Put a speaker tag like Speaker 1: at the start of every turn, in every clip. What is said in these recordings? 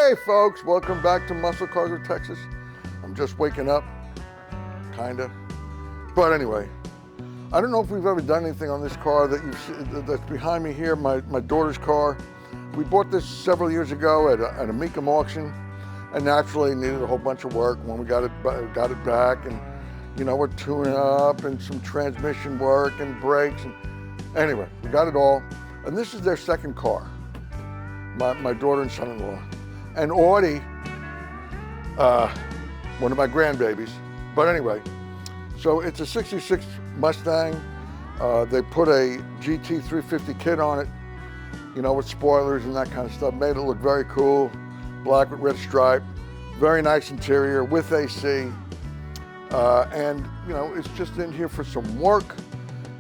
Speaker 1: Hey folks, welcome back to MuscleCars of Texas. I'm just waking up, kinda. But anyway, I don't know if we've ever done anything on this car that's behind me here, my daughter's car. We bought this several years ago at a Mecum auction, and naturally it needed a whole bunch of work when we got it back, and you know, we're tuning up and some transmission work and brakes, and anyway, we got it all. And this is their second car, my daughter and son-in-law. And Audie, one of my grandbabies. But anyway, so it's a 66 Mustang. They put a GT350 kit on it, you know, with spoilers and that kind of stuff. Made it look very cool, black with red stripe. Very nice interior with AC. And, you know, it's just in here for some work.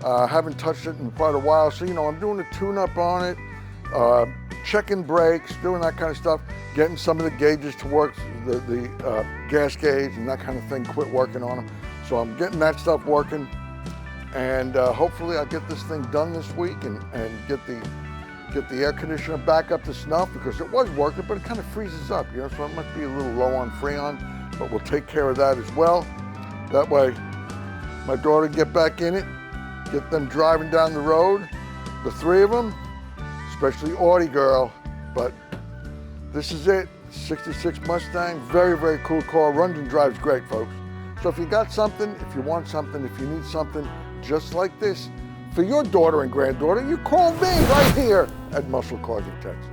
Speaker 1: Haven't touched it in quite a while. So, you know, I'm doing a tune-up on it, checking brakes, doing that kind of stuff, getting some of the gauges to work, the gas gauge and that kind of thing, quit working on them. So I'm getting that stuff working, and hopefully I'll get this thing done this week and get the air conditioner back up to snuff, because it was working, but it kind of freezes up, you know, so it must be a little low on Freon, but we'll take care of that as well. That way my daughter can get back in it, get them driving down the road, the three of them, especially Audie girl. But this is it, 66 Mustang, very, very cool car, runs and drives great, folks. So if you got something, if you want something, if you need something just like this for your daughter and granddaughter, you call me right here at MuscleCars of Texas.